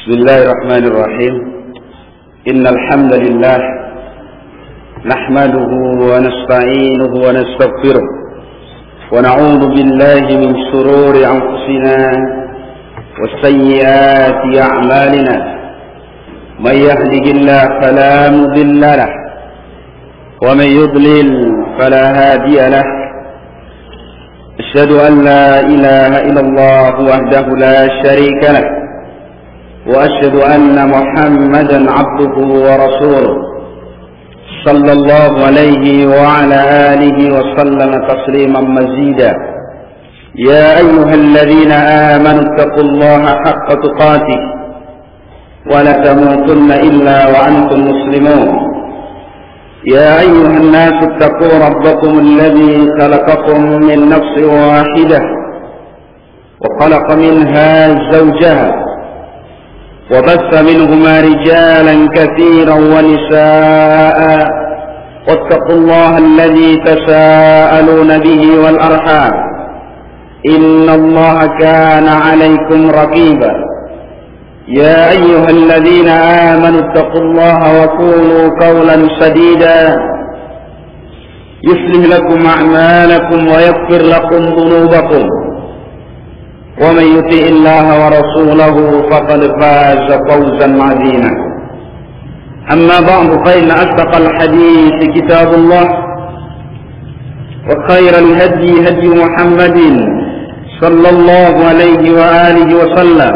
Bismillahirrahmanirrahim. Innal hamdalillah nahmaduhu wa nasta'inuhu wa nastaghfiruh wa na'udzu billahi min shururi anfusina wa sayyiati a'malina. May yahdihillahu fala mudilla lahu wa may yudlil fala hadiya lahu. Asyhadu an la ilaha illallah wahdahu la syarika lahu wa asyhadu anna Muhammadan abduhu wa rasuluh sallallahu alaihi wa ala alihi wa sallama tasliman mazida. Ya ayyuhalladzina amanu taqullaha haqqa tuqatih wa la tamutunna illa wa antum muslimun. يا أيها الناس اتقوا ربكم الذي خلقكم من نفس واحدة وخلق منها زوجها وبث منهما رجالا كثيرا ونساء واتقوا الله الذي تساءلون به والأرحام إن الله كان عليكم رقيبا. يا أيها الذين آمنوا اتقوا الله وقولوا قولا سديدا يصلح لكم أعمالكم ويغفر لكم ذنوبكم ومن يطع الله ورسوله فقد فاز فوزا عظيما. أما بعد فإن أصدق الحديث كتاب الله وخير الهدي هدي محمد صلى الله عليه وآله وسلم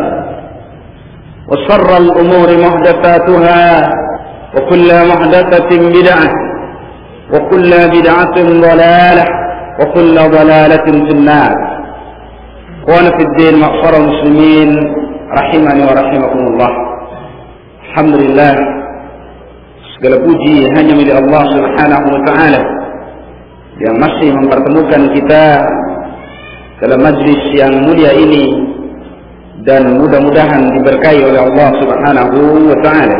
وشر الأمور محدثاتها وكل محدثة بدعة وكل بدعة ضلالة وكل ضلالة في النار. Ikhwan fi din, ma'syar muslimin rahimani wa rahimakumullah. Alhamdulillah, segala puji hanya milik Allah Subhanahu wa taala yang masih mempertemukan kita dalam majlis yang mulia ini, dan mudah-mudahan diberkahi oleh Allah Subhanahu wa taala.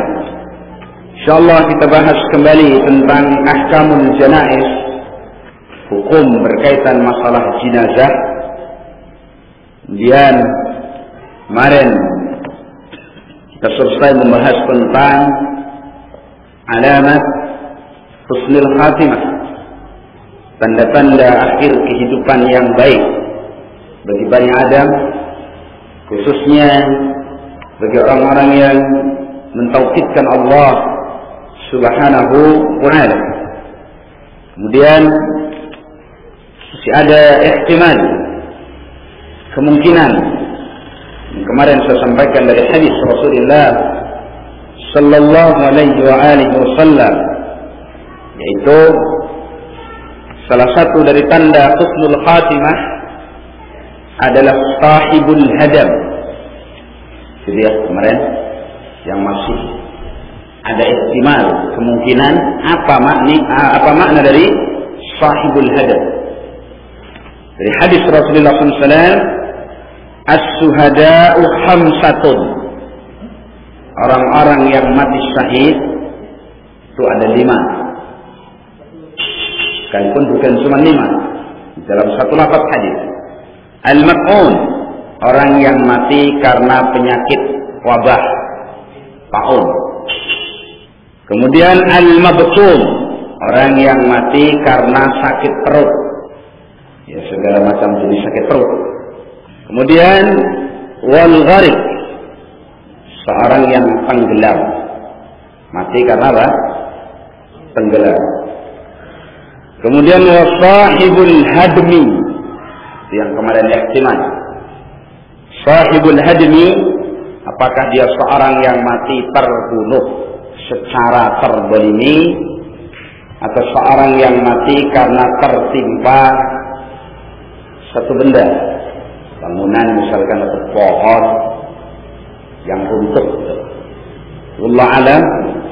Insyaallah kita bahas kembali tentang ahkamul janaiz, hukum berkaitan masalah jenazah. Kemudian kemarin kita selesai membahas tentang alamat husnul khatimah, tanda-tanda akhir kehidupan yang baik bagi Bani Adam, khususnya bagi orang-orang yang mentauhidkan Allah Subhanahu wa ta'ala. Kemudian masih ada ihtimal, kemungkinan yang kemarin saya sampaikan dari hadis Rasulullah sallallahu alaihi wa alihi wasallam, yaitu salah satu dari tanda husnul khatimah adalah sahibul hadam. Jadi ya kemarin yang masih ada ihtimal, kemungkinan apa makna dari sahibul hadam. Dari hadis Rasulullah SAW, as-suhada'u khamsatun, orang-orang yang mati syahid itu ada 5, sekalipun bukan cuma 5 dalam satu lafaz hadis. Al-mat'un, orang yang mati karena penyakit wabah taun. Kemudian al-mabtum, orang yang mati karena sakit perut, ya segala macam jenis sakit perut. Kemudian wal gharik, seorang yang tenggelam, mati karena apa? Tenggelam. Kemudian wasahibul hadmi, yang kemarin ihtimal. Sahibul hadmi, apakah dia seorang yang mati terbunuh secara terzalimi, atau seorang yang mati karena tertimpa satu benda, bangunan misalkan atau pohon yang runtuh. Wallahu alam,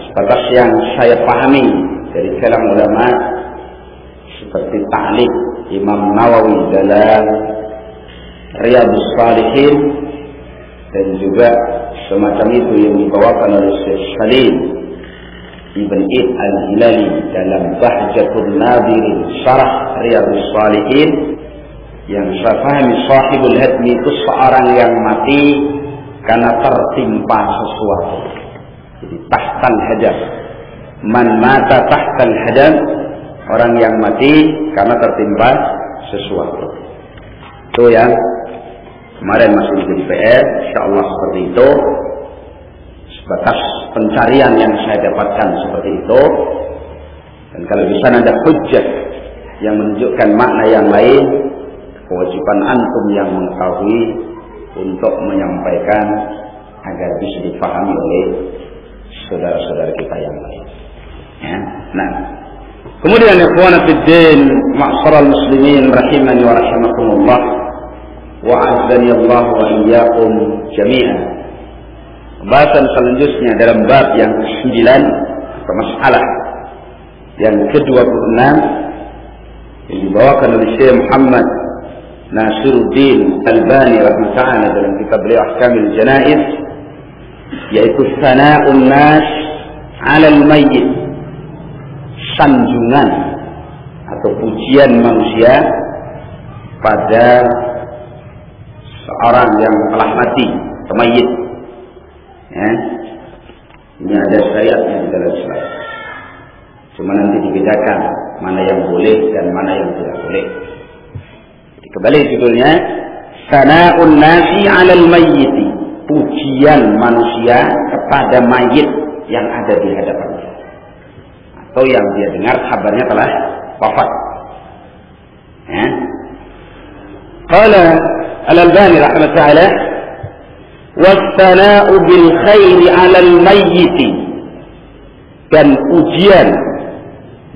sebatas yang saya pahami dari kalam ulama seperti ta'liq Imam Nawawi dalam Riyadhus Shalihin, dan juga semacam itu yang dibawakan oleh Syekh Salim Ibn Id Al-Hilali dalam Bahjatul Nadirin Syarah Riyadhus Shalihin. Yang saya pahami, sahibul hadmi itu seorang yang mati karena tertimpa sesuatu. Jadi tahtal hadam. Man mata tahtal hadam, orang yang mati karena tertimpa sesuatu. Itu yang kemarin masih menjadi PR, insyaallah seperti itu. Sebatas pencarian yang saya dapatkan seperti itu. Dan kalau di sana ada hujjah yang menunjukkan makna yang lain, kewajiban antum yang mengetahui untuk menyampaikan agar bisa dipahami oleh saudara-saudara kita yang lain. Ya. Nah, kemudian ikhwan fiddin, ma'syaral muslimin rahimani wa rahimakumullah, wa azzani Allah wa iyyakum jami'an. Pembahasan selanjutnya dalam bab yang ke-9 atau masalah yang ke-26 yang dibawakan oleh Syekh Muhammad Nasiruddin Albani rahimahullah dalam kitab beliau Ahkamul Janaiz, yaitu sana'un nas 'alal mayyit, sanjungan atau pujian manusia pada seorang yang telah mati atau mayyit. Ya. Ini ada syariatnya di dalam Islam. Cuma nanti dibedakan mana yang boleh dan mana yang tidak boleh. Jadi kembali judulnya sana'un nasi 'alal mayyiti, pujian manusia kepada mayit yang ada di hadapannya atau yang dia dengar kabarnya telah wafat. Ya. Qala Al-Albani rahimahullah, was-sana'u bil khairi 'alal mayyiti, dan pujian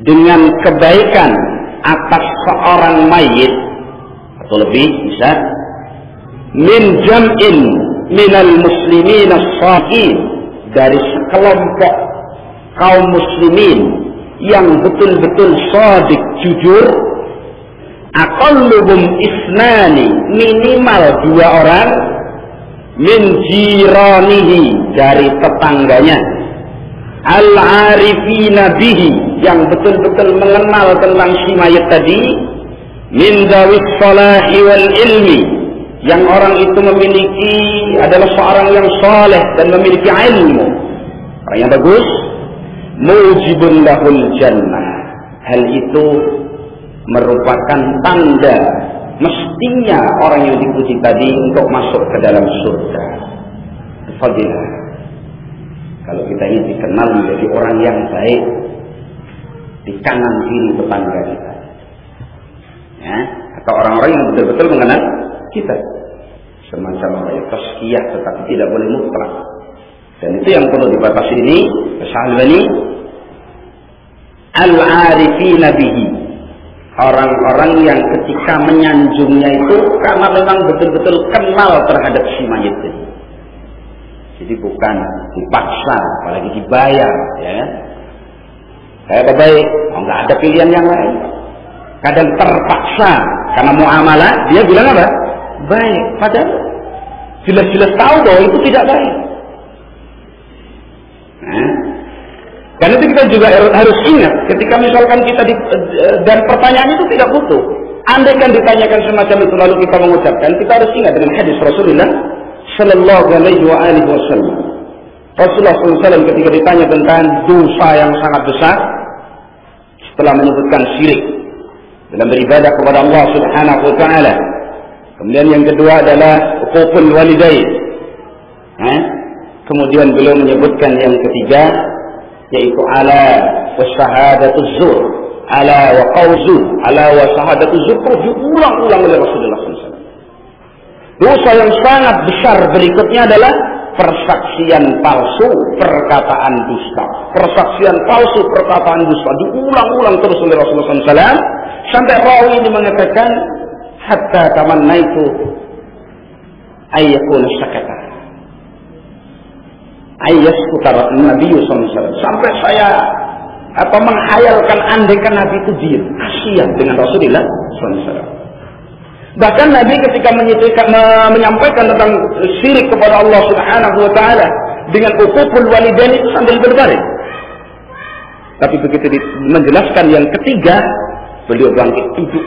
dengan kebaikan atas seorang mayit, atau lebih bisa min jam'in minal muslimin as-sadiqin, dari sekelompok kaum muslimin yang betul-betul shadiq, jujur, aqalluhum isnani, minimal 2 orang, min jiranihi, dari tetangganya, al-arifina bihi, yang betul-betul mengenal tentang si mayit tadi, min dawis salahi wal ilmi, yang orang itu memiliki, adalah seorang yang saleh dan memiliki ilmu, orang yang bagus, mujibun lahul jannah. Hal itu merupakan tanda mestinya orang yang dipuji tadi untuk masuk ke dalam surga. Fadilah. Kalau kita ini dikenal menjadi orang yang baik di kanan kiri tetangga kita, ya, atau orang-orang yang betul-betul mengenal kita, semacam tazkiyah, tetapi tidak boleh mutlak. Dan itu yang perlu dibatasi ini, Al-Albani, al-arifina bihi, orang-orang yang ketika menyanjungnya itu karena memang betul-betul kenal terhadap si mayit ini. Jadi bukan dipaksa, apalagi dibayar, ya. Saya baik, nggak ada pilihan yang lain. Kadang terpaksa karena muamalah, dia bilang apa? Baik, padahal jelas-jelas tahu bahwa itu tidak baik. Nah, karena itu kita juga harus ingat, ketika misalkan kita dan pertanyaan itu tidak butuh. Andai kan ditanyakan semacam itu lalu kita mengucapkan, kita harus ingat dengan hadis Rasulullah Sallallahu Alaihi Wasallam. Rasulullah SAW ketika ditanya tentang dosa yang sangat besar, setelah menyebutkan syirik dalam beribadah kepada Allah Subhanahu Wa Taala, kemudian yang kedua adalah uququl walidain, kemudian beliau menyebutkan yang ketiga, yaitu ala wa syahadatuz zur, ala wa qawzu, ala wa syahadatuz zur, diulang-ulang oleh Rasulullah SAW. Dosa yang sangat besar berikutnya adalah persaksian palsu, perkataan dusta. Persaksian palsu, perkataan dusta diulang-ulang terus oleh Rasulullah SAW, sampai rawi ini mengatakan hatta tamannaitu ayyakun sakata, ayyaskutar Nabi SAW, sampai saya menghayalkan andaikan Nabi itu diam, kasihan dengan Rasulullah SAW. Bahkan Nabi ketika menyampaikan tentang syirik kepada Allah Subhanahu Wa Taala dengan uququl walidain itu sambil berbaring. Tapi begitu menjelaskan yang ketiga, beliau bangkit duduk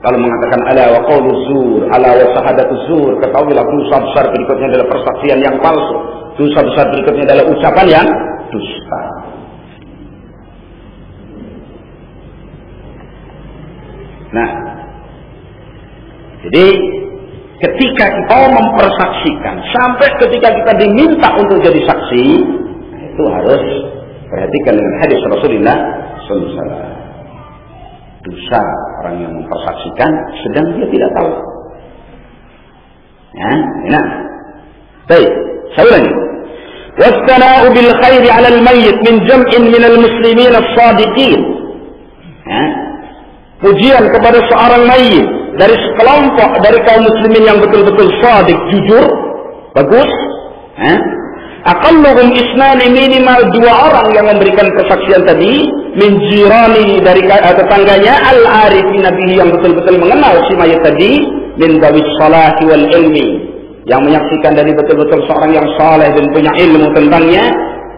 Kalau mengatakan ala wa qaulu zur, ala wa syahadatu zur, ketahuilah dosa besar berikutnya adalah persaksian yang palsu. Dosa besar berikutnya adalah ucapan yang dusta. Nah, jadi ketika kita mempersaksikan, sampai ketika kita diminta untuk jadi saksi, itu harus perhatikan dengan hadis Rasulullah SAW. Dosa orang yang mempersaksikan sedang dia tidak tahu. Ya, nah. Baik, saya ulangi. Wassana'u bil khairi 'ala al-mayyit min jam'in min al-muslimin as-sadiqin. Ya. Pujian kepada seorang mayit dari sekelompok dari kaum muslimin yang betul-betul shadiq, jujur, bagus. Ya. Aqalluhum isnani, minimal 2 orang yang memberikan persaksian tadi, min jirani, dari tetangganya, al-arifi nabihi, yang betul-betul mengenal si mayit tadi, min dawis salati wal ilmi, yang menyaksikan dari betul-betul seorang yang saleh dan punya ilmu tentangnya,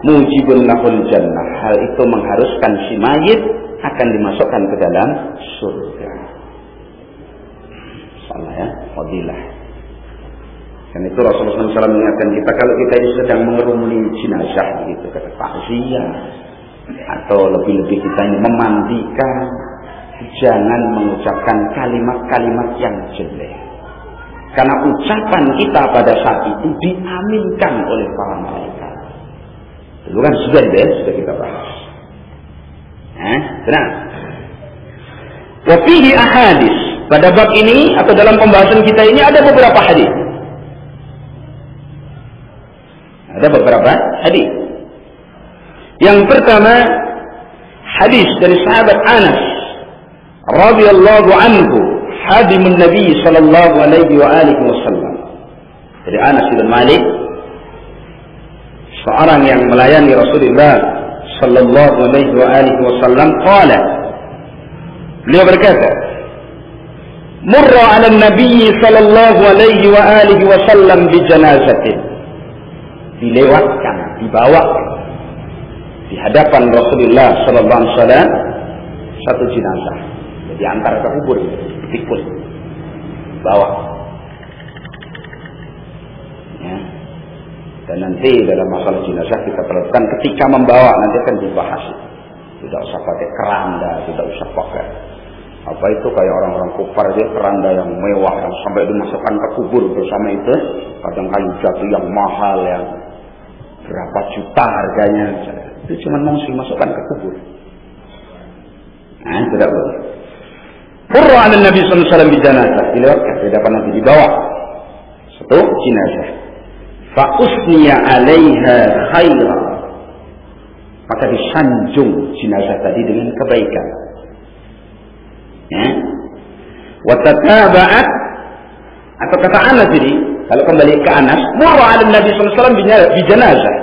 mujibun lahul jannah. Hal itu mengharuskan si mayit akan dimasukkan ke dalam surga. Salah ya, fadilah. Dan itu Rasulullah SAW mengingatkan kita, kalau kita ini sedang mengerumuni jenazah, gitu, kata takziah, atau lebih-lebih kita ini memandikan, jangan mengucapkan kalimat-kalimat yang jelek. Karena ucapan kita pada saat itu diaminkan oleh para malaikat. Itu kan sudah kita bahas. Benar. Wa fihi ahadits. Pada bab ini atau dalam pembahasan kita ini ada beberapa hadis. Ada beberapa hadis. Yang pertama, hadis dari sahabat Anas radhiyallahu anhu, hadimun Nabi sallallahu alaihi wa alihi wasallam. Dari Anas bin Malik, seorang yang melayani Rasulullah sallallahu alaihi wa alihi wasallam, qala, beliau berkata, murra 'ala an-nabi sallallahu alaihi wa alihi wasallam bi janazatin. Dilewatkan, dibawa di hadapan Rasulullah sallallahu alaihi wasallam satu jenazah. Jadi antar ke kubur, dipikul, bawa. Ya. Dan nanti dalam masalah jenazah kita perhatikan ketika membawa, nanti akan dibahas. Tidak usah pakai keranda, tidak usah pakai apa itu kayak orang-orang kufar dia, keranda yang mewah yang sampai dimasukkan ke kubur bersama itu, kadang kayu jati yang mahal yang berapa juta harganya, itu cuma mau dimasukkan ke kubur. Nah, tidak boleh. Qurra 'ala Nabi sallallahu alaihi wasallam bi janazah, dilewatkan di depan Nabi, dibawa satu jenazah. Fa usniya 'alaiha khairan, maka disanjung jenazah tadi dengan kebaikan. Ya. Wa tataba'at, atau kata Anas ini, kalau kembali ke Anas, murra 'ala Nabi sallallahu alaihi wasallam bi janazah,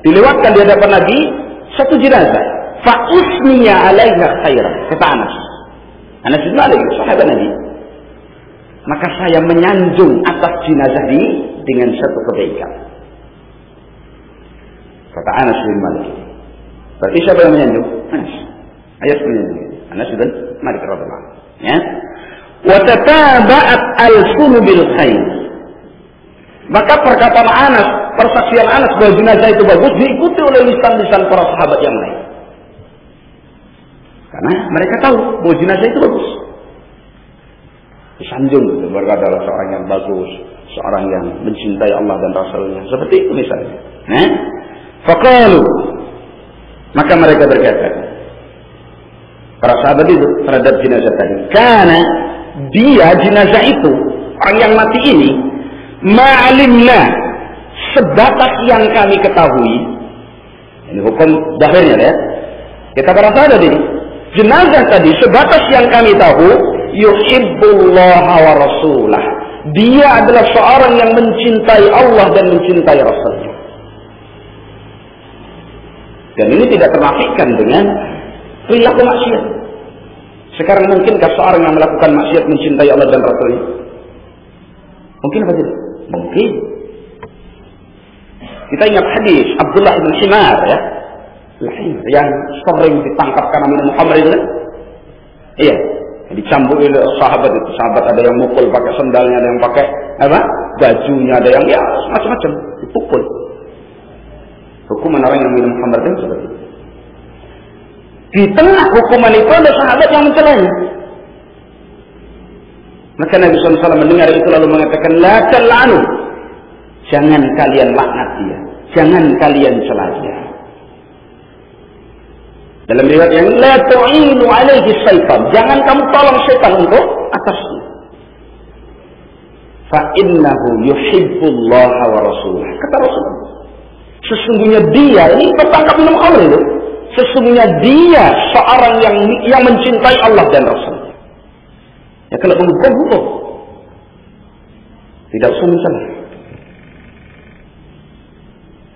dilewatkan di hadapan Nabi satu jenazah. Fa usniya 'alaiha khairan, kata Anas. Anas bin Malik, sahabat Nabi. Maka saya menyanjung atas jenazah ini dengan satu kebaikan. Kata Anas bin Malik. Berarti siapa yang menyanjung? Anas. Ayat menyanjung. Anas bin Malik radhiyallahu anhu. Ya. Wa tataba'at al-sunu bil khair. Maka perkataan Anas, persaksian Anas bahwa jenazah itu bagus diikuti oleh lisan-lisan para sahabat yang lain. Karena mereka tahu bahwa jenazah itu bagus. Disanjung, berkata seorang yang bagus, seorang yang mencintai Allah dan Rasulnya. Seperti itu misalnya. Faqalu, maka mereka berkata, para sahabat itu terhadap jenazah tadi, karena dia jenazah itu, orang yang mati ini, ma'alimna, sebatas yang kami ketahui. Ini hukum zahirnya ya. Kita para sahabat ini, jenazah tadi sebatas yang kami tahu, yuhibbullah wa rasulah. Dia adalah seorang yang mencintai Allah dan mencintai Rasulnya. Dan ini tidak ternafikan dengan perilaku maksiat. Sekarang mungkinkah seorang yang melakukan maksiat mencintai Allah dan Rasulnya? Mungkin apa tidak? Mungkin. Kita ingat hadis Abdullah bin Himar ya, yang sering ditangkap karena minum khamr itu kan? Iya. Dicambuk oleh sahabat itu. Sahabat ada yang mukul pakai sendalnya, ada yang pakai apa? Bajunya, ada yang ya macam-macam dipukul. Hukuman orang yang minum khamr itu seperti itu. Di tengah hukuman itu ada sahabat yang mencelanya. Maka Nabi SAW mendengar itu lalu mengatakan, la tal'anu, jangan kalian laknat dia, jangan kalian cela dia. Dalam riwayat yang la tu'inu alaihi syaitan, jangan kamu tolong syaitan untuk atasnya. Fa innahu yuhibbullaha wa rasulah. Kata Rasulullah, sesungguhnya dia ini tertangkap minum khamr itu. Sesungguhnya dia seorang yang mencintai Allah dan Rasul. Ya kalau bukan hukum, tidak usah mencela.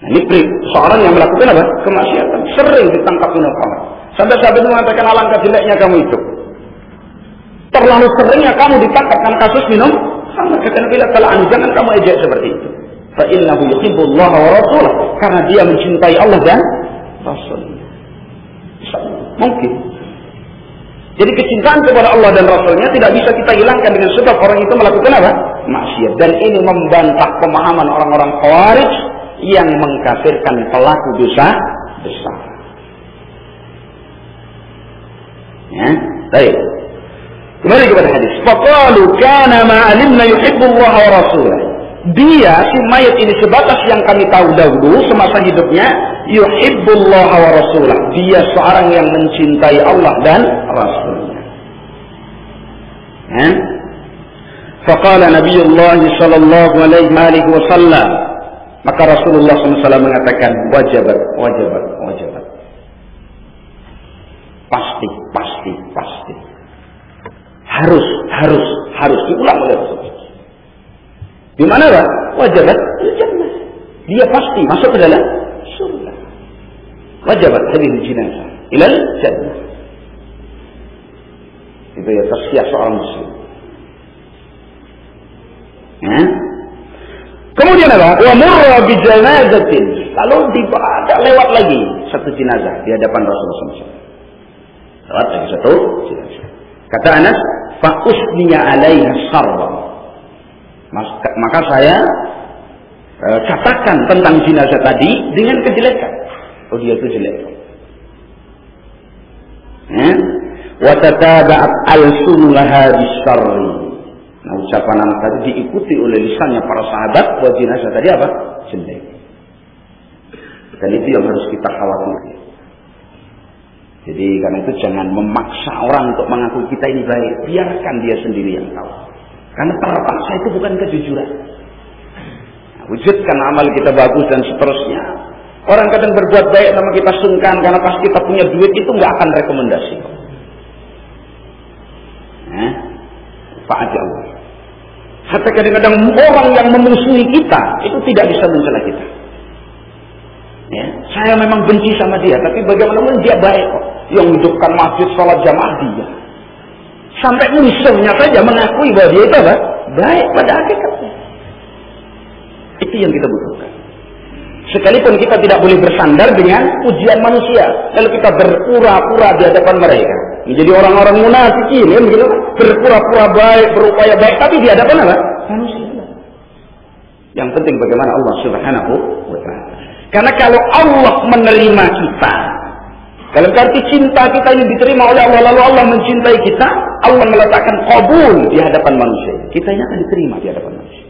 Nah, ini seorang yang melakukan apa? Kemaksiatan, sering ditangkap minum khamr. Sampai sahabat itu mengatakan, alangkah jeleknya kamu itu. Terlalu seringnya kamu ditangkap karena kasus minum khamr. Kata Nabi, jangan kamu ejek seperti itu. Fa innahu yuhibbullaha wa rasulah, karena dia mencintai Allah dan Rasul. Mungkin. Jadi kecintaan kepada Allah dan Rasulnya tidak bisa kita hilangkan dengan sebab orang itu melakukan apa? Maksiat. Dan ini membantah pemahaman orang-orang Khawarij yang mengkafirkan pelaku dosa besar. Ya, baik. Kembali kepada hadis. Faqalu kana ma alimna yuhibbullah wa rasulah. Dia si mayat ini sebatas yang kami tahu dahulu semasa hidupnya, yuhibbullah wa rasulah. Dia seorang yang mencintai Allah dan Rasulnya. Ya. Faqala Nabiullah sallallahu alaihi wasallam, maka Rasulullah SAW mengatakan, wajabat. Pasti. Harus diulang oleh Rasulullah. Di mana Pak? Wajabat jannah. Dia pasti masuk ke dalam surga. Wajabat hadhihi jinazah ilal jannah. Itu ya tasfiyah seorang muslim. Ya. Kemudian apa? Wa murra bi janazatin. Lalu ada lewat lagi satu jenazah di hadapan Rasulullah SAW. Lewat lagi satu jenazah. Kata Anas, fa usniya 'alaiha sarra. Maka saya katakan tentang jenazah tadi dengan kejelekan. Oh, dia itu jelek. Wa tataba'at al-sunnah bis-sarri. Nah, ucapan anak tadi diikuti oleh lisannya para sahabat bahwa jenazah tadi apa? Jelek. Dan itu yang harus kita khawatirkan. Jadi karena itu jangan memaksa orang untuk mengakui kita ini baik. Biarkan dia sendiri yang tahu. Karena terpaksa itu bukan kejujuran. Nah, wujudkan amal kita bagus dan seterusnya. Orang kadang berbuat baik sama kita sungkan karena pas kita punya duit itu nggak akan rekomendasi. Pak aja Allah. Hatta kadang-kadang orang yang memusuhi kita itu tidak bisa mencela kita. Ya, saya memang benci sama dia, tapi bagaimanapun dia baik kok. Yang hidupkan masjid sholat jamaah dia. Sampai musuhnya saja mengakui bahwa dia itu apa? Baik pada hakikatnya. Itu yang kita butuhkan. Sekalipun kita tidak boleh bersandar dengan pujian manusia, lalu kita berpura-pura di hadapan mereka, menjadi orang-orang munafikin, ya begitu, berpura-pura baik, berupaya baik, tapi di hadapan apa? Manusia. Yang penting bagaimana Allah Subhanahu wa Ta'ala. Karena kalau Allah menerima kita, dalam arti cinta kita ini diterima oleh Allah, lalu Allah mencintai kita, Allah meletakkan qabul di hadapan manusia. Kita ini akan diterima di hadapan manusia.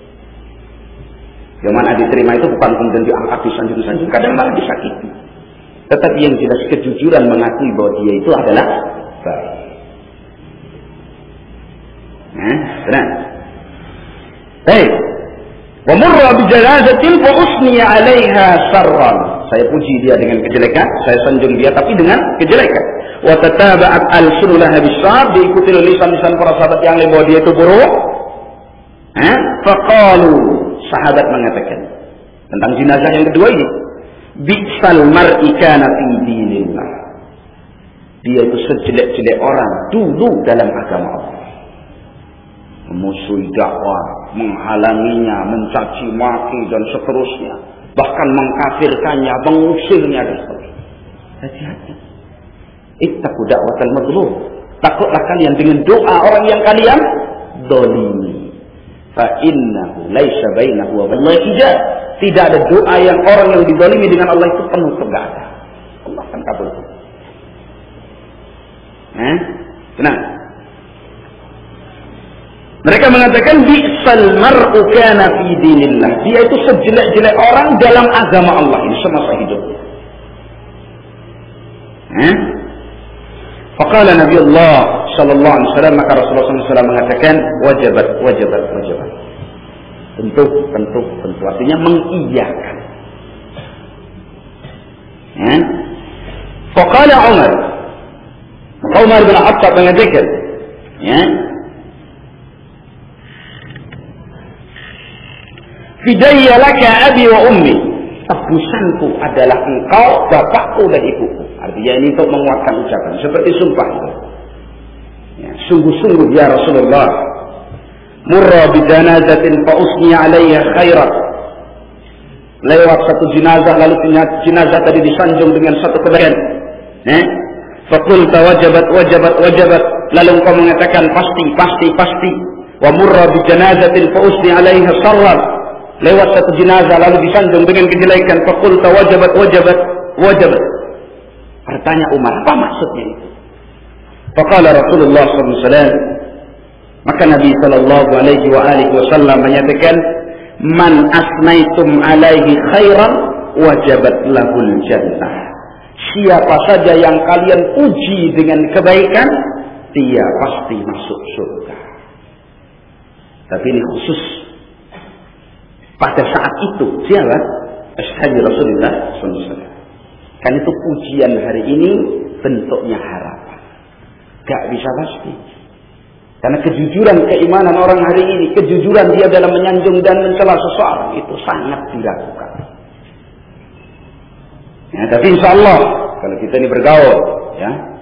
Yang mana diterima itu bukan kemudian diangkat disanjung-sanjung, kadang malah disakiti. Tetapi yang jelas kejujuran mengakui bahwa dia itu adalah baik. Benar. Baik. Wa murra bi janazatin fa usniya 'alaiha sarran. Saya puji dia dengan kejelekan, saya sanjung dia tapi dengan kejelekan. Wa tataba'at al-sunnah bis-sab, diikuti oleh lisan-lisan para sahabat yang lain bahwa dia itu buruk. Faqalu, sahabat mengatakan tentang jenazah yang kedua ini, bi'sal mar'i kana fi dinillah. Dia itu sejelek-jelek orang dulu dalam agama Allah. Memusuhi dakwah, menghalanginya, mencaci maki dan seterusnya, bahkan mengkafirkannya, mengusirnya dan seterusnya. Hati-hati. Ittaqu da'watal mazlum. Takutlah kalian dengan doa orang yang kalian dolimi. Fa innahu laisa bainahu wa bainallahi hijab. Tidak ada doa yang orang yang didolimi dengan Allah itu penuh surga. Allah akan kabulkan. Benar. Mereka mengatakan bi'sal mar'u kana fi dinillah. Dia itu sejelek-jelek orang dalam agama Allah ini semasa hidupnya. Faqala Nabi Allah sallallahu alaihi wasallam, maka Rasulullah SAW mengatakan wajabat. Tentu. Artinya mengiyakan. Faqala Umar bin Khattab mengatakan, Fidayya laka abi wa ummi. Tebusanku adalah engkau, bapakku dan ibuku. Artinya ini untuk menguatkan ucapan. Seperti sumpah itu. Sungguh-sungguh ya Rasulullah. Murra bidanazatin fa'usni alaiha khairat. Lewat satu jenazah, lalu jenazah tadi disanjung dengan satu kebaikan. Faqulta wajabat. Lalu engkau mengatakan pasti. Wa murra bidanazatin fa'usni alaiha sarrat. Lewat satu jenazah lalu disanjung dengan kejelekan. Faqulta wajabat. Bertanya Umar, apa maksudnya itu? Faqala Rasulullah SAW, maka Nabi SAW menyatakan, man asnaitum alaihi khairan wajabat lahul jannah. Siapa saja yang kalian puji dengan kebaikan, dia pasti masuk surga. Tapi ini khusus pada saat itu. Siapa? Ashabi Rasulullah SAW. Kan itu pujian hari ini bentuknya harapan. Gak bisa pasti. Karena kejujuran keimanan orang hari ini, kejujuran dia dalam menyanjung dan mencela seseorang, itu sangat diragukan. Tapi insya Allah, kalau kita ini bergaul,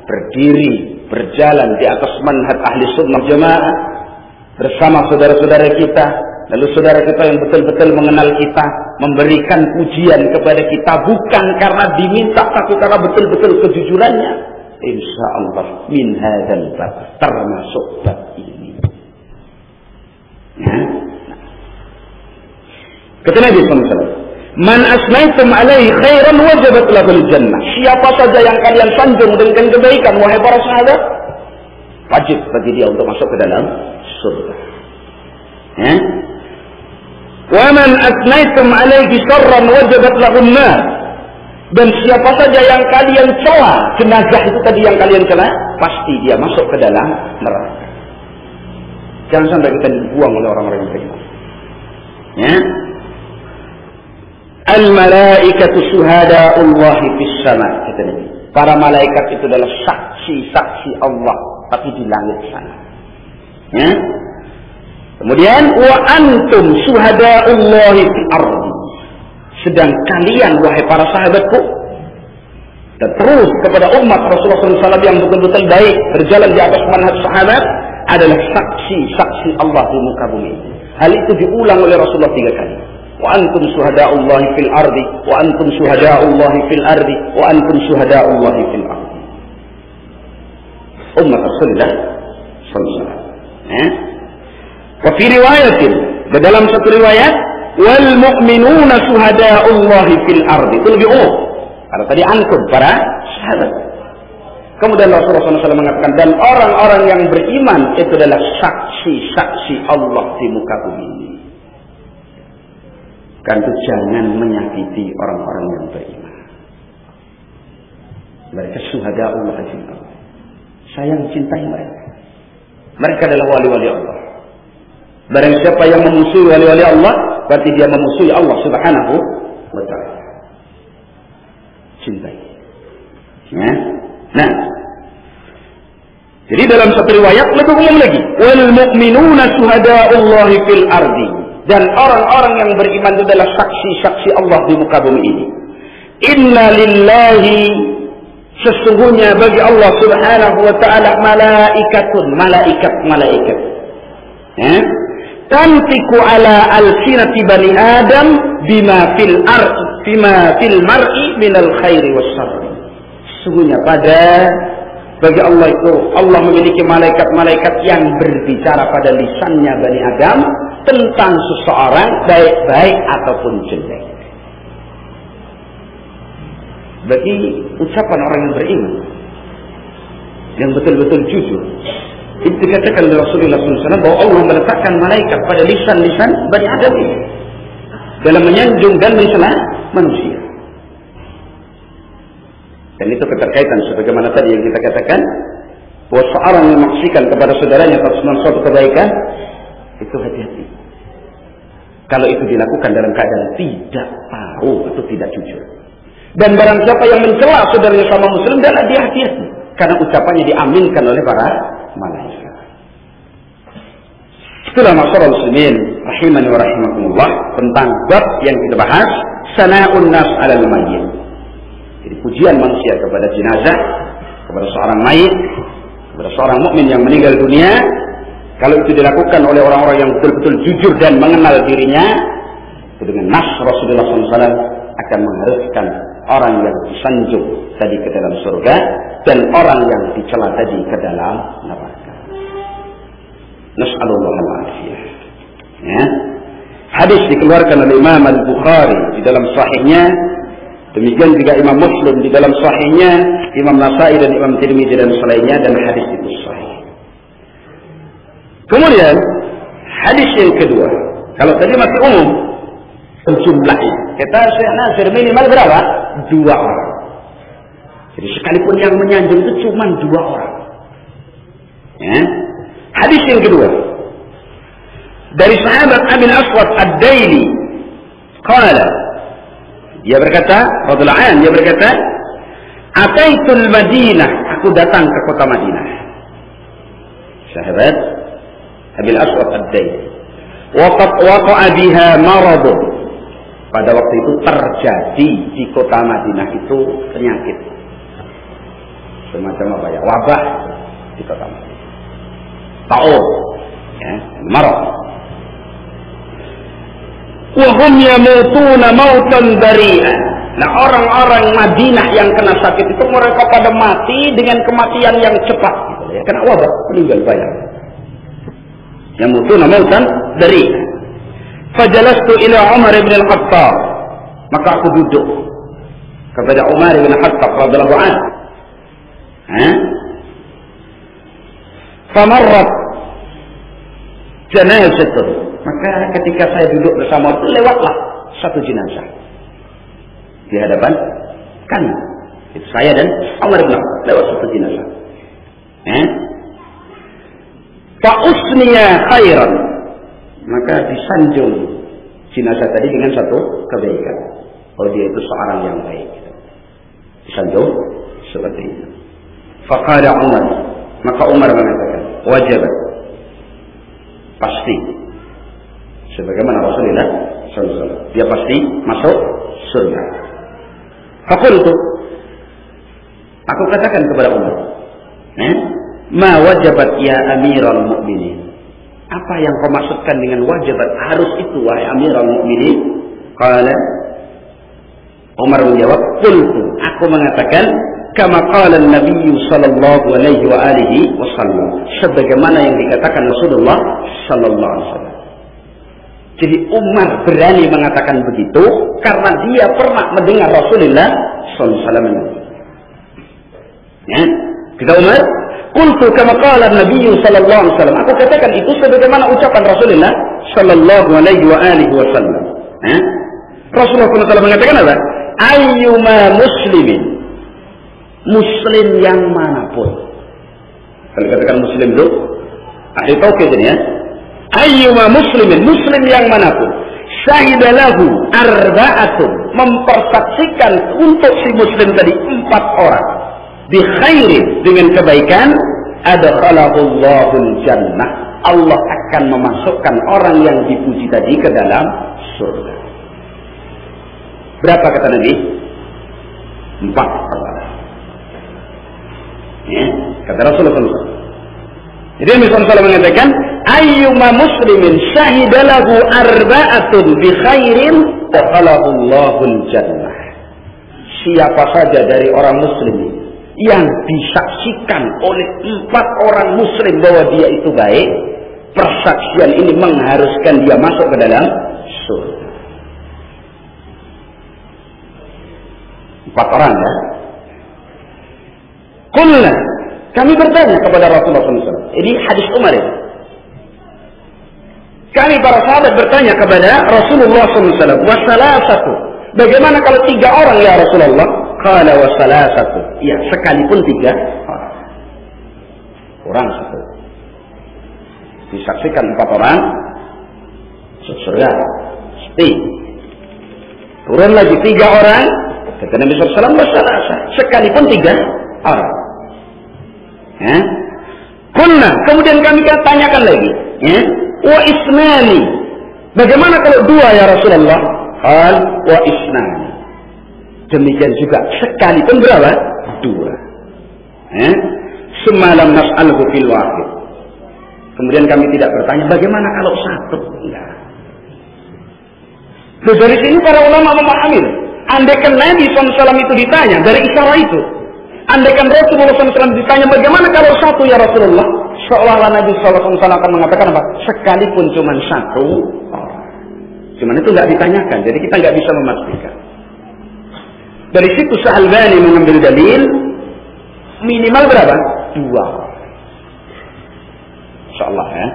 berdiri, berjalan di atas manhaj ahli sunnah jamaah, bersama saudara-saudara kita, lalu saudara kita yang betul-betul mengenal kita, memberikan pujian kepada kita, bukan karena diminta, tapi karena betul-betul kejujurannya, insya Allah min hadzal bab, termasuk bab ini. Kata Nabi SAW, man asnaitum alaihi khairan wajabat lahul jannah. Siapa saja yang kalian sanjung dengan kebaikan, wahai para sahabat, wajib bagi dia untuk masuk ke dalam surga. Wa man asnaitum alaihi syarran wajabat lahun nar. Dan siapa saja yang kalian cela, jenazah itu tadi yang kalian cela, pasti dia masuk ke dalam neraka. Jangan sampai kita dibuang oleh orang-orang yang beriman. Al-malaikatu syuhada'ullahi fis sama', kata Nabi. Para malaikat itu adalah saksi-saksi Allah, tapi di langit sana. Kemudian wa antum syuhada'ullahi fil ardi. Sedang kalian, wahai para sahabatku, dan terus kepada umat Rasulullah SAW yang betul-betul baik, berjalan di atas manhaj sahabat, adalah saksi-saksi Allah di muka bumi. Hal itu diulang oleh Rasulullah 3 kali. Wa antum syuhada'ullahi fil ardi, wa antum syuhada'ullahi fil ardi, wa antum syuhada'ullahi fil ardi. Umat Rasulullah SAW. Wa fi riwayatin, dalam satu riwayat, wal mu'minuna syuhada'ullahi fil ardi. Itu lebih umum. Karena tadi antum para sahabat. Kemudian Rasulullah SAW mengatakan, dan orang-orang yang beriman itu adalah saksi-saksi Allah di muka bumi ini. Kan itu jangan menyakiti orang-orang yang beriman. Mereka syuhada'ullah fil ardi. Sayang, cintai mereka. Mereka adalah wali-wali Allah. Barang siapa yang memusuhi wali-wali Allah, berarti dia memusuhi Allah Subhanahu wa ta'ala. Cintai. Nah, jadi dalam satu riwayat lebih umum lagi, wal mu'minuna syuhada'ullahi fil ardi. Dan orang-orang yang beriman itu adalah saksi-saksi Allah di muka bumi ini. Inna lillahi, sesungguhnya bagi Allah Subhanahu wa ta'ala malaikatun, malaikat. Tantiku ala alsinati bani Adam bima fil mar'i minal khairi was syarri. Sesungguhnya pada Bagi Allah itu, Allah memiliki malaikat-malaikat yang berbicara pada lisannya Bani Adam tentang seseorang baik-baik ataupun jelek. Bagi ucapan orang yang beriman, yang betul-betul jujur, itu dikatakan oleh Rasulullah SAW bahwa Allah meletakkan malaikat pada lisan-lisan Bani Adam ini dalam menyanjung dan mencela manusia. Dan itu keterkaitan sebagaimana tadi yang kita katakan bahwa seorang yang memaksikan kepada saudaranya atas suatu kebaikan, itu hati-hati. Kalau itu dilakukan dalam keadaan tidak tahu atau tidak jujur. Dan barang siapa yang mencela saudaranya sama muslim, dan dia hati-hati karena ucapannya diaminkan oleh para malaikat. Itulah masyarakat muslimin rahimani wa rahimakumullah tentang bab yang kita bahas, sana'un nas 'alal mayyit. Jadi pujian manusia kepada jenazah, kepada seorang mayit, kepada seorang mukmin yang meninggal dunia, kalau itu dilakukan oleh orang-orang yang betul-betul jujur dan mengenal dirinya, itu dengan nas Rasulullah SAW akan mengharuskan orang yang disanjung tadi ke dalam surga dan orang yang dicela tadi ke dalam neraka. Nas'alullah al-afiyah. Ya. Hadis dikeluarkan oleh Imam Al-Bukhari di dalam sahihnya. Demikian juga Imam Muslim di dalam sahihnya, Imam Nasai dan Imam Tirmidzi dan selainnya, dan hadis itu sahih. Kemudian hadis yang kedua, kalau tadi masih umum jumlahnya, kita Nasir minimal berapa? 2 orang. Jadi sekalipun yang menyanjung itu cuma 2 orang. Ya. Hadis yang kedua dari sahabat Abil Aswad Ad-Daili, qala, dia berkata, radhiyallahu anhu, dia berkata, "Ataitul Madinah, aku datang ke kota Madinah." Sahabat Abil Aswad Ad-Daili. Waqad waqa'a biha marad. Pada waktu itu terjadi di kota Madinah itu penyakit. Semacam apa ya? Wabah di kota Madinah. Taun, ya, marad. Wahum yamutuna mautan bari'an. Nah, orang-orang Madinah yang kena sakit itu mereka pada mati dengan kematian yang cepat. Gitu ya. Kena wabah, meninggal banyak. Yamutuna mautan bari'an. Fajalastu ila Umar bin Al-Khattab. Maka aku duduk kepada Umar bin Al-Khattab radhiyallahu anhu. Famarrat janazatun. Maka ketika saya duduk bersama itu, lewatlah satu jenazah di hadapan kami. Itu saya dan Umar bin Khattab, lewat satu jenazah. Fa'usniya khairan. Maka disanjung jenazah tadi dengan satu kebaikan. Oh, dia itu seorang yang baik. Disanjung seperti itu. Faqala Umar. Maka Umar mengatakan, wajibat. Pasti. Sebagaimana Rasulullah SAW, dia pasti masuk surga. Faqultu, aku katakan kepada Umar, ma wajabat ya Amirul Mukminin. Apa yang kau maksudkan dengan wajibat, harus itu wahai Amirul Mukminin? Qala, Umar menjawab, qultu, aku mengatakan, kama qala Nabi sallallahu alaihi wa alihi wasallam, sebagaimana yang dikatakan Rasulullah sallallahu alaihi wasallam. Jadi Umar berani mengatakan begitu karena dia pernah mendengar Rasulullah SAW. Ya, kata Umar, "Qultu kama qala Nabi sallallahu alaihi wasallam." Aku katakan itu sebagaimana ucapan Rasulullah sallallahu alaihi wa alihi wasallam. Rasulullah SAW mengatakan apa? Ayyuma muslimin, muslim yang manapun. Kalau katakan muslim itu ahli tauhid ya. Ayyuma muslimin, muslim yang manapun, syahidalahu arba'atun, mempersaksikan untuk si muslim tadi 4 orang, bi khairin, dengan kebaikan, adkhalahullahu jannah, Allah akan memasukkan orang yang dipuji tadi ke dalam surga. Berapa kata Nabi? 4 orang. Ya, kata Rasulullah SAW. Jadi Nabi SAW mengatakan, ayyuma muslimin syahidalahu arba'atun bi khairin adkhalahullahu jannah. Siapa saja dari orang muslim yang disaksikan oleh 4 orang muslim bahwa dia itu baik, persaksian ini mengharuskan dia masuk ke dalam surga. 4 orang ya. Qulna, kami bertanya kepada Rasulullah SAW. Ini hadis Umar ya. Kami para sahabat bertanya kepada Rasulullah SAW. Wasalasatu. Bagaimana kalau 3 orang ya Rasulullah? Qala wasalasatu. Ya, sekalipun 3 orang. Kurang 1. Disaksikan 4 orang. Surga. Pasti. Turun lagi 3 orang. Kata Nabi SAW. Wasalasa. Sekalipun 3 orang. Ya. Qulna. Kemudian kami tanyakan lagi. Ya. Wa isnani. Bagaimana kalau 2 ya Rasulullah? Qal wa isnani. Demikian juga sekalipun berapa? 2. Semalam nas'alhu fil wahid. Kemudian kami tidak bertanya bagaimana kalau 1? Enggak. Terus dari sini para ulama memahami. Andaikan Nabi SAW itu ditanya dari isyarat itu. Andaikan Rasulullah SAW ditanya bagaimana kalau 1 ya Rasulullah? Seolah-olah Nabi SAW akan mengatakan apa? Sekalipun cuma 1 orang. Cuman itu nggak ditanyakan, jadi kita nggak bisa memastikan. Dari situ Al-Albani mengambil dalil minimal berapa? 2. Insyaallah ya.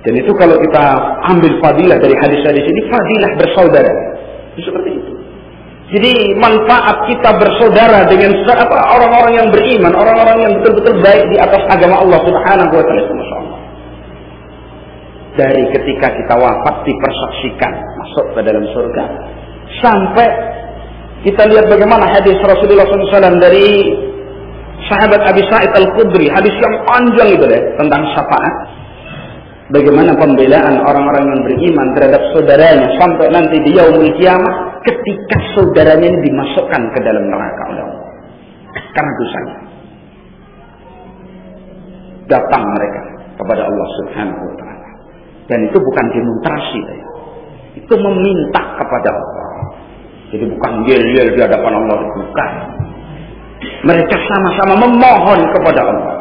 Dan itu kalau kita ambil fadilah dari hadis-hadis ini, fadilah bersaudara. Itu seperti itu. Jadi manfaat kita bersaudara dengan orang-orang yang beriman, orang-orang yang betul-betul baik di atas agama Allah Subhanahu wa taala, Masya Allah. Dari ketika kita wafat dipersaksikan masuk ke dalam surga, sampai kita lihat bagaimana hadis Rasulullah SAW dari sahabat Abi Sa'id Al-Khudri, hadis yang panjang itu deh tentang syafaat. Bagaimana pembelaan orang-orang yang beriman terhadap saudaranya sampai nanti di yaumul kiamah. Ketika saudaranya ini dimasukkan ke dalam neraka oleh Allah karena dosanya, datang mereka kepada Allah Subhanahu wa taala, dan itu bukan demonstrasi, itu meminta kepada Allah. Jadi bukan yel-yel di hadapan Allah, bukan. Mereka sama-sama memohon kepada Allah.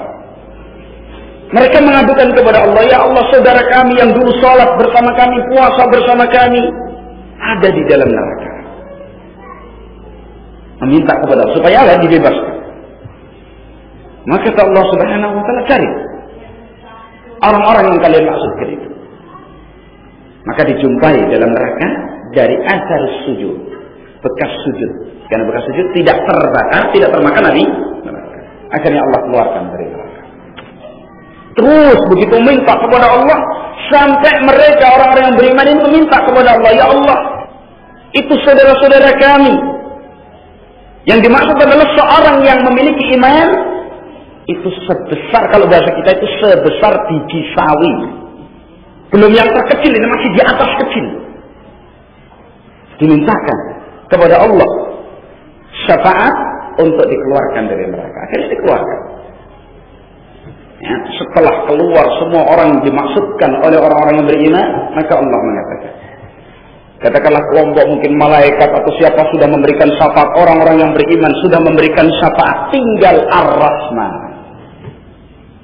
Mereka mengadukan kepada Allah, ya Allah, saudara kami yang dulu sholat bersama kami, puasa bersama kami, ada di dalam neraka. Meminta kepada Allah supaya Allah dibebaskan. Maka kata Allah Subhanahu wa taala, cari orang-orang yang kalian maksudkan itu. Maka dijumpai dalam neraka dari asar sujud, bekas sujud. Karena bekas sujud tidak terbakar, tidak termakan dari neraka. Akhirnya Allah keluarkan dari neraka. Terus begitu minta kepada Allah, sampai mereka orang-orang yang beriman ini meminta kepada Allah, ya Allah, itu saudara-saudara kami. Yang dimaksud adalah seorang yang memiliki iman itu sebesar, kalau bahasa kita itu sebesar biji sawi. Belum yang terkecil, ini masih di atas kecil. Dimintakan kepada Allah syafaat untuk dikeluarkan dari neraka. Akhirnya dikeluarkan. Ya, setelah keluar semua orang dimaksudkan oleh orang-orang yang beriman, maka Allah mengatakan, katakanlah kelompok mungkin malaikat atau siapa sudah memberikan syafaat, orang-orang yang beriman sudah memberikan syafaat, tinggal Ar-Rahman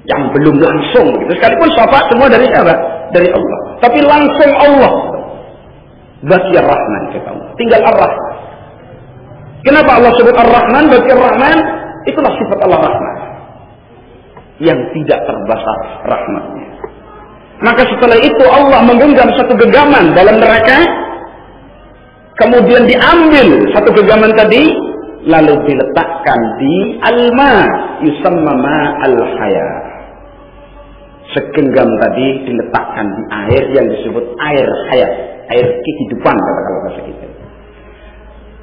yang belum langsung gitu. Sekalipun syafaat semua dari siapa? Dari Allah. Tapi langsung Allah. Baqi Ar-Rahman kata Allah. Tinggal Ar-Rahman. Kenapa Allah sebut Ar-Rahman? Baqi Ar-Rahman itulah sifat Allah Rahman yang tidak terbasar rahmatnya. Maka setelah itu Allah menggenggam satu genggaman dalam neraka, kemudian diambil satu genggaman tadi, lalu diletakkan di alma yusamma ma'al haya. Segenggam tadi diletakkan di air yang disebut air hayat, air kehidupan kalau bahasa kita.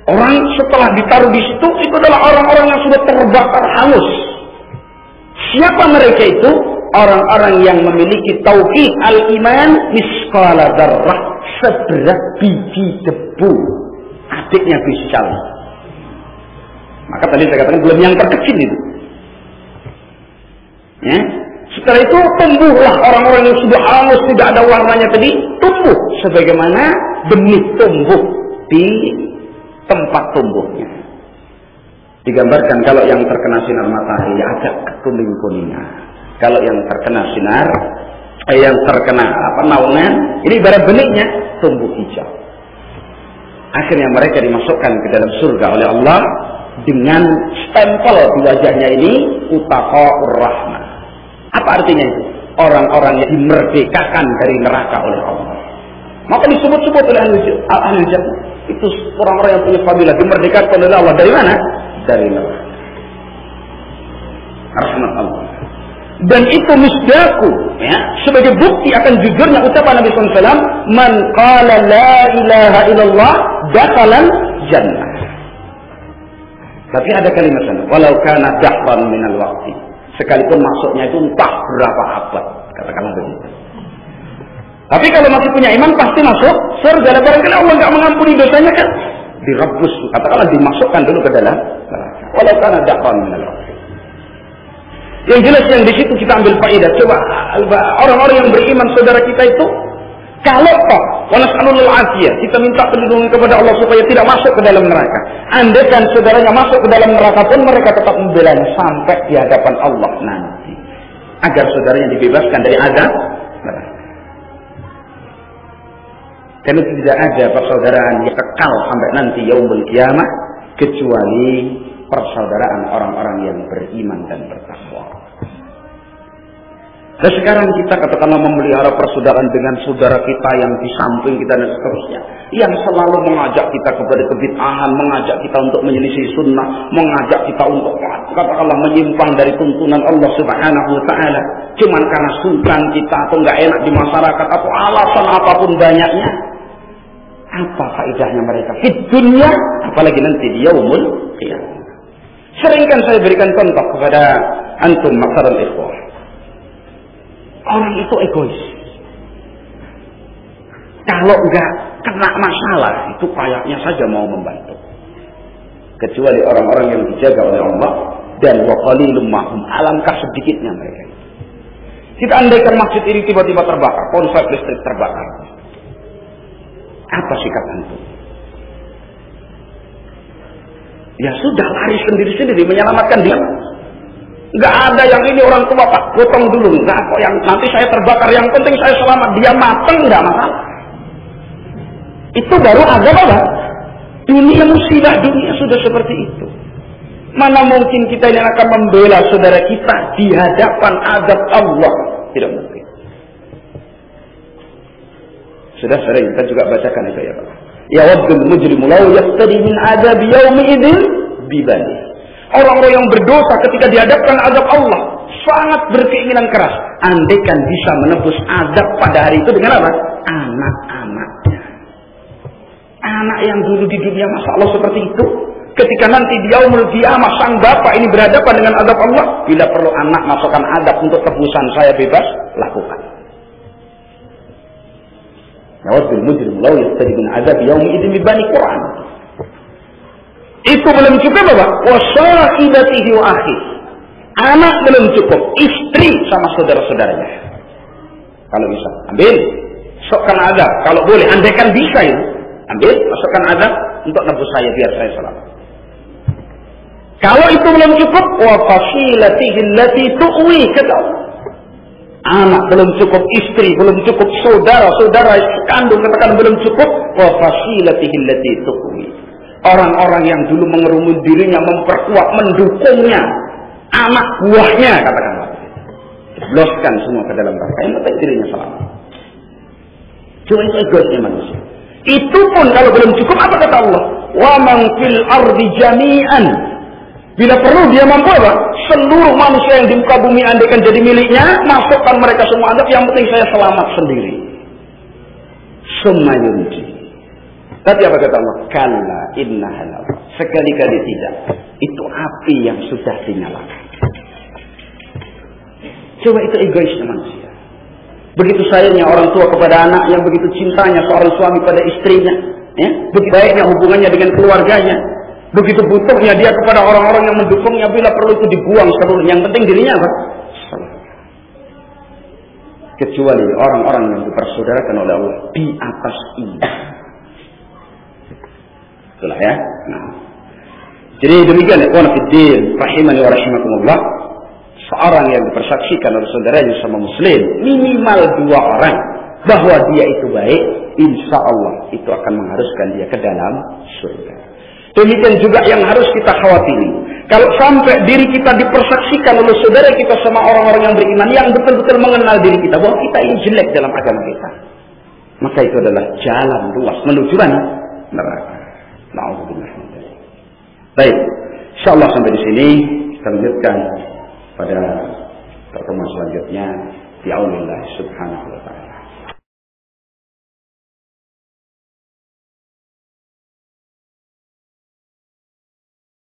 Orang setelah ditaruh di situ, itu adalah orang-orang yang sudah terbakar hangus. Siapa mereka itu? Orang-orang yang memiliki tauhid al-iman misqala dzarrah, seberat biji debu, adiknya bisal. Maka tadi saya katakan belum yang terkecil itu. Ya. Setelah itu tumbuhlah orang-orang yang sudah hangus, tidak ada warnanya tadi, tumbuh sebagaimana benih tumbuh di tempat tumbuhnya. Digambarkan kalau yang terkena sinar matahari agak kuning-kuningan. Kalau yang terkena sinar, yang terkena naungan, ini ibarat benihnya tumbuh hijau. Akhirnya mereka dimasukkan ke dalam surga oleh Allah dengan stempel di wajahnya ini utaqaur rahmah. Apa artinya itu? Orang-orang yang dimerdekakan dari neraka oleh Allah. Maka disebut-sebut oleh ahli jannah. Itu orang-orang yang punya fadilah dimerdekakan oleh Allah dari mana? Dari neraka. Rahmat Allah. Dan itu misdaku, ya, sebagai bukti akan jujurnya ucapan Nabi SAW, man qala la ilaha illallah dakhalan jannah. Tapi ada kalimat sana, walau kana dahran minal waqti. Sekalipun masuknya itu entah berapa abad, katakanlah begitu. Tapi kalau masih punya iman pasti masuk surga. Barangkali Allah nggak mengampuni dosanya kan? Direbus, katakanlah dimasukkan dulu ke dalam neraka. Walau kana dahran minal waqti. Yang jelas yang di situ kita ambil faedah. Coba orang-orang yang beriman saudara kita itu, kalau toh wanas'alul afiyah, kita minta perlindungan kepada Allah supaya tidak masuk ke dalam neraka. Andaikan saudaranya masuk ke dalam neraka pun mereka tetap membelanya sampai di hadapan Allah nanti, agar saudaranya dibebaskan dari azab neraka. Karena tidak ada persaudaraan yang kekal sampai nanti yaumul qiyamah kecuali persaudaraan orang-orang yang beriman dan bertakwa. Dan sekarang kita katakanlah memelihara persaudaraan dengan saudara kita yang di samping kita dan seterusnya, yang selalu mengajak kita kepada kebid'ahan, mengajak kita untuk menyelisih sunnah, mengajak kita untuk katakanlah menyimpang dari tuntunan Allah Subhanahu wa taala, cuman karena sungkan kita atau nggak enak di masyarakat atau alasan apapun banyaknya. Apa faedahnya mereka di dunia, apalagi nanti di yaumul qiyamah. Seringkan saya berikan contoh kepada antum masyarul ikhwah. Orang itu egois. Kalau enggak kena masalah, itu kayaknya saja mau membantu. Kecuali orang-orang yang dijaga oleh Allah dan wa qalilum mahum, alangkah sedikitnya mereka. Kita andaikan masjid ini tiba-tiba terbakar, konsep listrik terbakar. Apa sikap antum? Ya sudah, lari sendiri-sendiri menyelamatkan dia. Nggak ada yang ini orang tua pak potong dulu, nggak kok yang nanti saya terbakar, yang penting saya selamat, dia mateng nggak masalah. Itu baru azab apa? Dunia musibah, dunia sudah seperti itu. Mana mungkin kita ini akan membela saudara kita di hadapan azab Allah? Tidak mungkin. Sudah sering kita juga bacakan itu ya Pak. Ya waddul mujrimu law yaftadi min azab yaumi idzin bibani. Orang-orang yang berdosa ketika dihadapkan azab Allah sangat berkeinginan keras. Andaikan bisa menebus azab pada hari itu dengan apa? Anak-anaknya. Anak yang dulu di dunia masa Allah seperti itu. Ketika nanti di yaumul qiyamah sang bapak ini berhadapan dengan azab Allah, bila perlu anak masukkan azab untuk tebusan saya bebas, lakukan. Yawadul mujrim law yaftadi min azab yaumi idzin bibani Quran. Itu belum cukup apa? Wa sahibatihi wa akhi. Anak belum cukup, istri sama saudara-saudaranya. Kalau bisa, ambil, masukkan azab. Kalau boleh, andaikan bisa ya, ambil, masukkan azab untuk nebus saya biar saya selamat. Kalau itu belum cukup, wa fasilatihi allati tu'wi, kata Allah. Anak belum cukup, istri belum cukup, saudara-saudara kandung katakan belum cukup, wa fasilatihi allati tu'wi. Orang-orang yang dulu mengerumuni dirinya, memperkuat, mendukungnya, anak buahnya katakanlah, jebloskan semua ke dalam neraka. Yang penting dirinya selamat. Cuma itu egoisnya manusia. Itu pun kalau belum cukup, apa kata Allah? Wa man fil ardi jami'an. Bila perlu dia mampu apa? Seluruh manusia yang di muka bumi andaikan jadi miliknya, masukkan mereka semua azab, yang penting saya selamat sendiri. Semayunji. Tapi apa kata Allah? Kalla innaha lava. Sekali-kali tidak. Itu api yang sudah dinyalakan. Coba itu egoisnya manusia. Begitu sayangnya orang tua kepada anak, yang begitu cintanya seorang suami pada istrinya, ya? Begitu baiknya hubungannya dengan keluarganya, begitu butuhnya dia kepada orang-orang yang mendukungnya, bila perlu itu dibuang seluruhnya. Yang penting dirinya apa? Kecuali orang-orang yang dipersaudarakan oleh Allah di atas ini. Itulah ya. Nah, Jadi demikian ikhwan fiddin rahimani wa rahimakumullah, seorang yang dipersaksikan oleh saudaranya sama muslim minimal 2 orang bahwa dia itu baik, insya Allah itu akan mengharuskan dia ke dalam surga. Demikian juga yang harus kita khawatiri. Kalau sampai diri kita dipersaksikan oleh saudara kita sama orang-orang yang beriman, yang betul-betul mengenal diri kita bahwa kita ini jelek dalam agama kita, maka itu adalah jalan luas menuju neraka. Na'udzubillah. Baik, insyaallah sampai di sini kita lanjutkan pada pertemuan selanjutnya. Ya Allah subhanahu wa ta'ala.